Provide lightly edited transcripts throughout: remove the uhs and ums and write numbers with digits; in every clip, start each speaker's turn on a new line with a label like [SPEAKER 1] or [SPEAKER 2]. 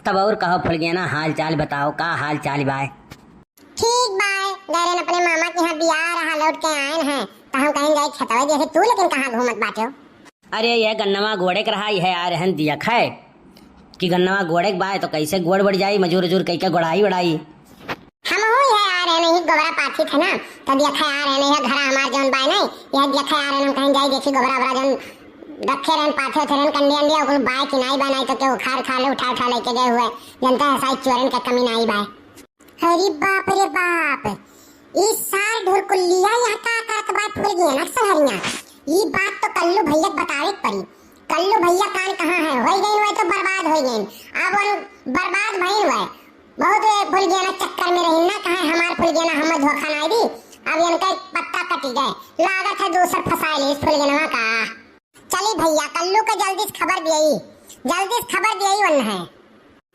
[SPEAKER 1] तब और कहो फुलगेना, हाल चाल बताओ, का हाल चाल बाय?
[SPEAKER 2] ठीक बाय, गैरन अपने मामा के यहाँ बियाह रहा, लौट के आए हैं तो हम कहीं जाए छतवा जैसे तू, लेकिन कहाँ घूमत बाटे हो?
[SPEAKER 1] अरे ये गन्नवा गोड़े के रहा है आ रहन दिया है कि गन्नवा गोड़े के बाय तो कैसे गोड़ बढ़ जाई, मजूर उजूर कई के गोड़ाई उड़ाई।
[SPEAKER 2] हम हो है आ रहे नहीं, गोबरा पाथी थे ना तो देखा आ रहे नहीं, घर हमार जौन बाय नहीं यह देखा आ रहे, हम कहीं जाए देखी गोबरा बरा जौन रखे रहन पाथे थे रहन कंडी अंडी और बाय की नाई बनाई तो के उखाड़ खा ले उठा उठा लेके गए हुए, जनता है साई चोरन का कमी नहीं बाय। अरे बाप रे बाप, इस साल ढोरकुलिया यहाँ का करत बात फूल गई ना सहरिया। ये बात तो कल्लू भैया बतावे पड़ी, कल्लू भैया कान कहाँ है, हो गई हुए तो बर्बाद हो गई, अब बर्बाद भई हुए बहुत फूल गया ना चक्कर में रही ना, कहाँ हमार फूल गया ना हम धोखा नहीं दी, अब इनका पत्ता कटी गए, लागत है दूसर फंसा ले इस फूल गया का। चली भैया कल्लू को जल्दी से खबर दियई, जल्दी से खबर दियई वन है।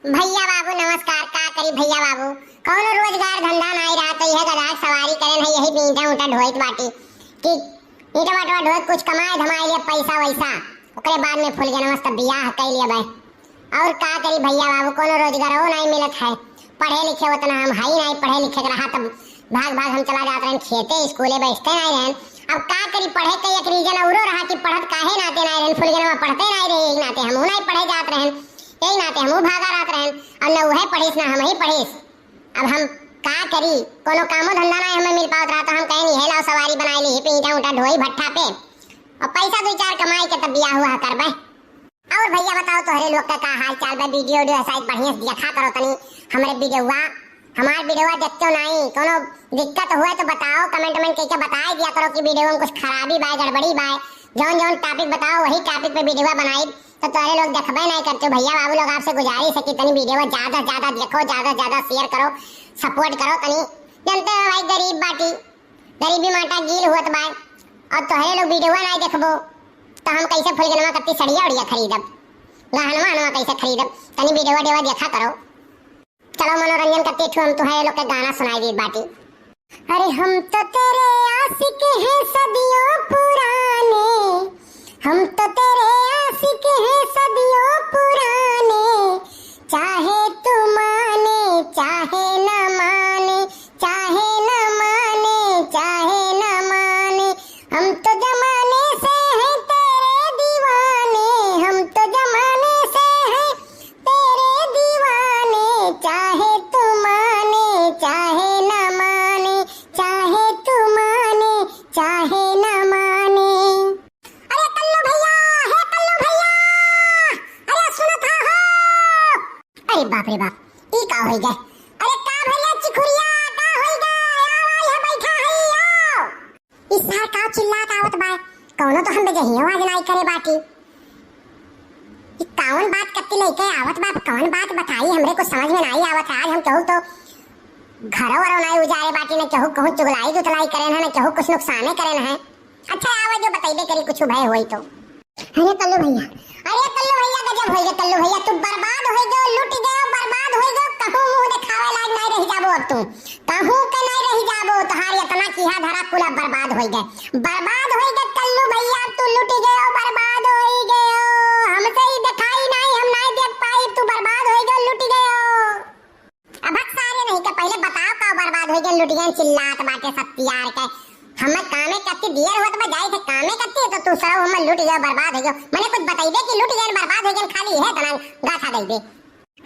[SPEAKER 2] भैया बाबू नमस्कार, का करी भैया बाबू, कौन रोजगार धंधा नहीं रहा तो यह गधा सवारी करें है, यही ईंटा उंटा ढोइत बाटी कि ईंटा बाटवा ढोइत कुछ कमाए धमाए लिए पैसा वैसा, ओकरे बाद में फूल गया मस्त बियाह कर लिया भाई। और का करी भैया बाबू, कोनो रोजगार हो नहीं मिलत है, पढ़े लिखे उतना हम हाई नहीं, पढ़े लिखे के रहा तब भाग भाग हम चला जाते हैं खेते स्कूले बैठते नहीं रहन, अब का करी पढ़े के एक रीजन औरो रहा कि पढ़त काहे नाते नहीं रहन, फूल गया पढ़ते नहीं रहे एक नाते हम नहीं पढ़े जात रहन, यही नाते हम भागा रहत रहन, अब न वह पढ़ीस ना हम ही पढ़ीस, अब हम का करी, कोनो कामो धंधा नहीं हमें मिल पावत रहा तो हम कहीं नहीं हेला सवारी बनाई ली ईंटा उंटा ढोई भट्ठा पे और पैसा दो चार कमाई के तब बियाह हुआ करबे। और भैया बताओ तोहरे लोग का हाल चाल बा, वीडियो शायद बढ़िया से देखा करो तनी, हमरे वीडियोवा हमार वीडियोवा देखते नहीं, कोनो दिक्कत हुआ तो बताओ, कमेंट में करके बता दिया करो कि वीडियो में कुछ खराबी बा गड़बड़ी बा, जौन जौन टॉपिक बताओ वही टॉपिक पे वीडियोवा बनाई तो तोहरे लोग देखबे नहीं करते। भैया बाबू लोग आपसे गुजारिश है कि तनी वीडियो ज्यादा ज्यादा देखो, ज्यादा ज्यादा शेयर करो, सपोर्ट करो तनी, जानते हो भाई गरीब बाटी, गरीबी माटा गील हुत बा, और तोहरे लोग वीडियोवा नहीं देखबो तो हम कैसे फूल गनवा कत्ती सड़िया उड़िया खरीदब, गहनवा हनवा कैसे खरीदब, तनी वीडियो देवा देखा करो। चलो मनोरंजन करते थे, हम तुम्हारे लोग के गाना सुनाई दी बाटी। अरे हम तो तेरे आशिक हैं सदियों पुराने, हम तो तेरे आशिक हैं सदियों पुराने, चाहे तू माने चाहे न माने, चाहे न माने चाहे न माने, हम तो जमाने से हैं तेरे दीवाने, हम तो जमाने से हैं तेरे दीवाने, चाहे तू माने चाहे न माने, चाहे तू माने चाहे न माने। अरे कल्लू भैया, हे कल्लू भैया, अरे सुनो था हो, अरे बाप रे बाप, ई का हो गए, अरे का भैया चिखुरिया का हो गए, आओ यहाँ बैठा है आओ, इस सार का चिल्लात आवत बा, कौनो तो हम बेजही आवाज नहीं करे बाटी, कौन बात करती लेके आवत बाप, कौन बात बताई हमरे को समझ में नहीं आवत है। आज हम कहूँ तो घरों वरों नहीं उजारे बाटी, न कहूँ कहूँ चुगलाई दुतलाई करे न कहूँ कुछ नुकसाने करे है। अच्छा आवाज जो बताइबे करी कुछ भय होई तो। अरे कल्लू भैया, अरे कल्लू भैया गजब हो गया, कल्लू भैया तू बर्बाद हो गए, लुट गए, बर्बाद हो गए, कहूँ मुंह दिखावे लायक नहीं रह जाबो, अब तू कहूँ के नहीं रह जाबो, तोहार इतना किहा धरा कुला बर्बाद हो गए, बर्बाद हो गए कल्लू भैया, तू लुट गए बर्बाद हो गए, हमसे ही दिखाई नहीं, हम नहीं देख पाई, तू बर्बाद हो गए लुट गए। अब सारे नहीं के पहले बताओ का बर्बाद हो गए लुट गए, चिल्लात बाटे सब यार के, हमें कामे करती देर होत बा जाई थे कामे करती तो तू सब हम लुट गए बर्बाद हो गए, मैंने कुछ बताइबे कि लुट गए बर्बाद हो गए, खाली है तना गाथा दे दे।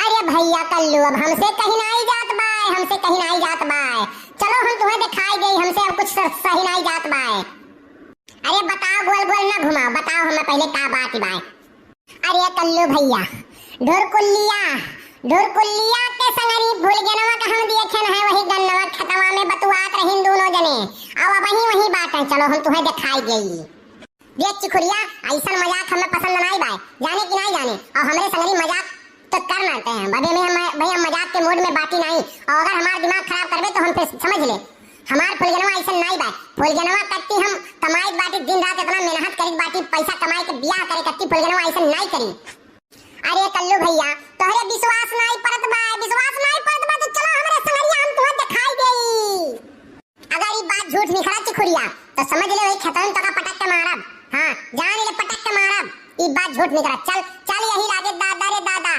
[SPEAKER 2] अरे भैया कल्लू अब हमसे कहीं नहीं जात बा, हमसे कहीं नहीं जात बा, चलो हम तुम्हें दिखाई गई, हमसे अब कुछ सही नहीं जात बा। अरे बताओ गोल गोल ना घुमाओ, बताओ हमें पहले का बात बा। अरे कल्लू भैया ढोरकुलिया, ढोरकुलिया के संगरी भूल गनवा का हम देखे है, वही गन्नवा खतवा में बतुआत रहिन दोनों जने, अब वही बात है, चलो हम तुम्हें दिखाई गई। देख चिखुरिया ऐसा मजाक हमें पसंद नहीं बा, जाने की नहीं जाने, और हमरे संगरी मजाक तो कर मानते हैं भाई, भैया मजाक के मूड में बाटी नहीं, और अगर हमारा दिमाग खराब करबे तो हम फिर समझ ले हमार फुलगनवा ऐसा नहीं बा, फुलगनवा करती हम कमाई बाटी दिन रात इतना मेहनत करी बाटी, पैसा कमाई के बियाह करे करती, फुलगनवा ऐसा नहीं करी। अरे कल्लू भैया तोहरे विश्वास नहीं पड़त बा, विश्वास नहीं पड़त बा तो चलो हमरे संगरिया हम तुम्हें दिखाई गई। अगर ये बात झूठ निकला चिखुरिया तो समझ ले वही खतरन तका पटक के मारब, हां जान ले पटक के मारब, ये बात झूठ निकला, चल चल यही लागे दादा रे दादा,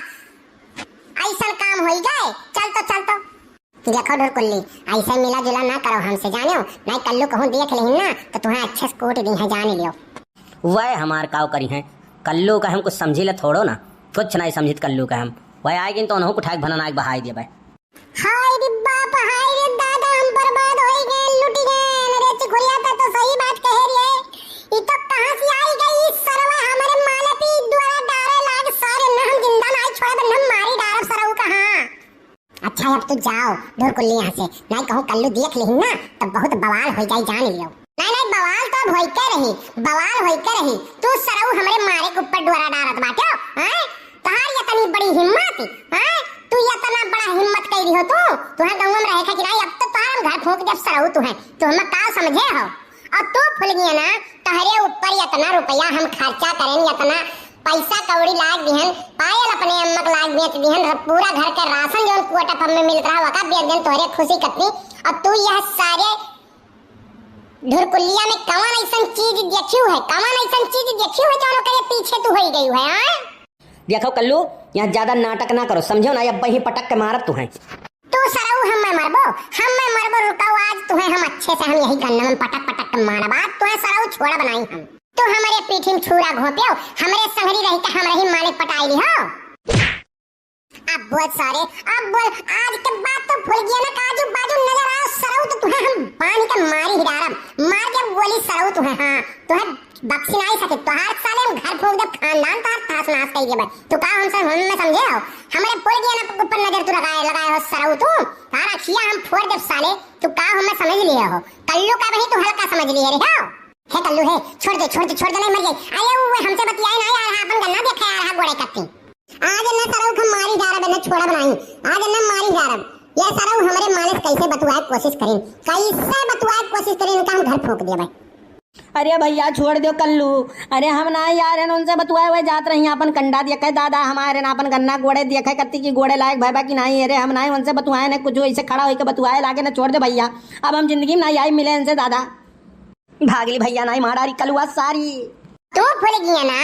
[SPEAKER 2] ऐसा काम हो गए। चल तो देखो ढुरकुल्ली, ऐसे मिला जुला ना करो हमसे, जानो नहीं कल्लू कहूँ देख लेही ना तो तुम्हें अच्छे से कोट दी है, जान लियो।
[SPEAKER 1] वह हमार काव करी है कल्लू का हम कुछ समझी ले थोड़ो ना, कुछ नहीं समझित कल्लू का हम। वह आएगी तो उन्हों उठाक भना नाक बहाई दिया भाई।
[SPEAKER 2] हाय रे बाप, हाय रे दादा, हम बर्बाद हो गए, लुट गए। अरे चिखुरिया तो सही बात कह रही है। ये तो कहां से आई गई सरवा हमारे माले पे द्वारा डारे लाग सारे न हम जिंदा नहीं छोड़े न मारी डारब सरऊ कहां। अच्छा अब तो जाओ ढुरकुल्ली यहाँ से, नहीं कहूँ कल्लू देख लेही ना तो बहुत बवाल हो जाए, जान लियो। नहीं बवाल तो अब होइते रही, बवाल होइते रही। तू सरऊ हमरे मारे के ऊपर डोरा डारत बाटे, हैं? तहार इतनी बड़ी हिम्मत, हैं? तू इतना बड़ा हिम्मत कइरी हो तू है गांव में रहे का कि नहीं? अब तो तार घर फूंक दे सरऊ तू है, तू हम का समझे हो? और तू फुल गया ना, तहरे ऊपर इतना रुपया हम खर्चा करें, इतना पैसा कौड़ी लाग दिहन, पायल अपने अम्मक लाग बेच दिहन, पूरा घर के राशन जो कोटा पम में मिलत रहा वका बेच दिन तोहरे खुशी कतनी। और तू यह सारे ढुरकुलिया में कौन ऐसा चीज देखियो है, कौन ऐसा चीज देखियो है जो करे पीछे तू होई गई है? हां
[SPEAKER 1] देखो कल्लू, यहाँ ज्यादा नाटक ना करो, समझो ना? अब वही पटक के मारत तू है।
[SPEAKER 2] तू सरऊ हम मरबो रुकाओ आज तुम्हें हम अच्छे से हम यही गन्ना में पटक के मारब। आज तुम्हें सरऊ छोड़ा बनाई हम, तो हमारे पीठी में छुरा घोपियो, हमरे संगरी रही के हमरे ही मालिक पटाई ली हो। अब बोल सारे, अब बोल, आज के बाद तो भूल गया ना, काजू बाजू नजर आओ सरऊ तो तुम्हें हम पानी का मारी ही डारब, मार के गोली सरऊ तुम्हें। हां तुम्हें बख्शी नहीं सके, तोहार साले हम घर फूंक दे, खानदान तोहार तास नाश कई दे। तू का हमसे हम में समझे हो? हमरे भूल गया ना ऊपर नजर तू लगाए हो सरऊ तू, तारा खिया हम फोड़ दे साले। तू का हमें समझ लिए हो? कल्लू का वही तू हल्का समझ लिए रे हो। हे कल्लू हे, छोड़ दे नहीं मर जाए। आये वो हमसे बतियाए ना यार, अपन गन्ना देखा यार गोड़े कत्ती। आज न सरऊ हम मारी जा रहा, छोड़ा बनाई, आज न मारी जा रहा। ये सरऊ हमारे मालिक कैसे बतुआए कोशिश करें, कैसे बतुआए कोशिश करें, इनका हम घर फूंक दिया भाई।
[SPEAKER 1] अरे भैया छोड़ दो कल्लू, अरे हम ना यार है उनसे बतुआए हुए जात रही, अपन कंडा दिया कहे दादा हमारे ना अपन गन्ना गोड़े दिया कहे कत्ती की गोड़े लायक भाई बाकी नहीं। अरे हम ना उनसे बतुआए ना कुछ ऐसे खड़ा होकर बतुआए लागे ना, छोड़ दे भैया, अब हम जिंदगी में ना आई मिले इनसे दादा। भागली भैया नहीं मारारी कलुआ सारी।
[SPEAKER 2] तू भूल गया ना,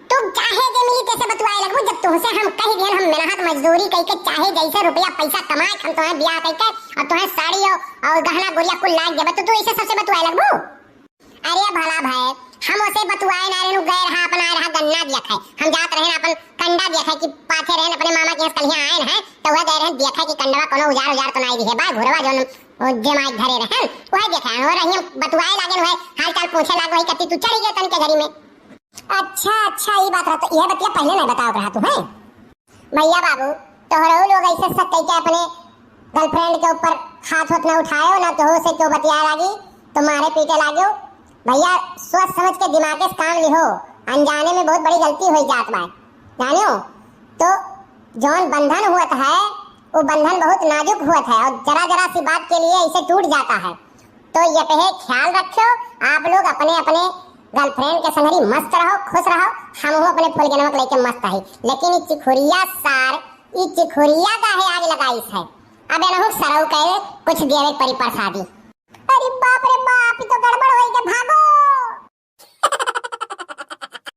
[SPEAKER 2] तू चाहे जे मिली कैसे बतुआए लगबो, जब तुमसे हम कह दिए हम मेहनत मजदूरी कई के चाहे जैसे रुपया पैसा कमाए हम तुम्हें ब्याह कई के और तुम्हें साड़ी और गहना गुड़िया कुल लाग देबे, तो तू ऐसे सबसे बतुआए लगबो? अरे भला भाई, हम उसे बतुआए ना रेनु गए रहा, अपना रहा गन्ना दिया खाए, हम जात रहे अपन कंडा दिया खाए कि पाथे रहे अपने मामा के कलिया आए हैं, तो वह गए रहे देखा कि कंडवा कोनो उजार तो नहीं दिखे बा घुरवा जो जे माई घरे रहे वही देखा और रही बतुआए लागे वह हाल चाल पूछे लाग वही कत्ती तू चली गई तन के घरी में। अच्छा ये बात रहा, तो यह बतिया पहले नहीं बताओ रहा तू है भैया बाबू। तोहरो लोग ऐसे सब कह के अपने गर्लफ्रेंड के ऊपर हाथ ना उठायो ना, तो से क्यों बतिया लागी तुम्हारे पीछे लागो भैया। सोच समझ के दिमाग से काम लिहो, अनजाने में बहुत बड़ी गलती हो जात बा जानो। तो जौन बंधन हुआ है वो बंधन बहुत नाजुक हुआ है और जरा सी बात के लिए इसे टूट जाता है। तो ये पे ख्याल रखो आप लोग अपने अपने गर्लफ्रेंड के संगरी मस्त रहो, खुश रहो, हम हो अपने फूल के नमक लेके मस्त है। लेकिन ये चिखुरिया सार, ये चिखुरिया का है आग लगाइस है, अबे ना सरऊ कहे कुछ देवे परी प्रसादी। अरे बाप रे बाप, तो गड़बड़ हो गई, भागो।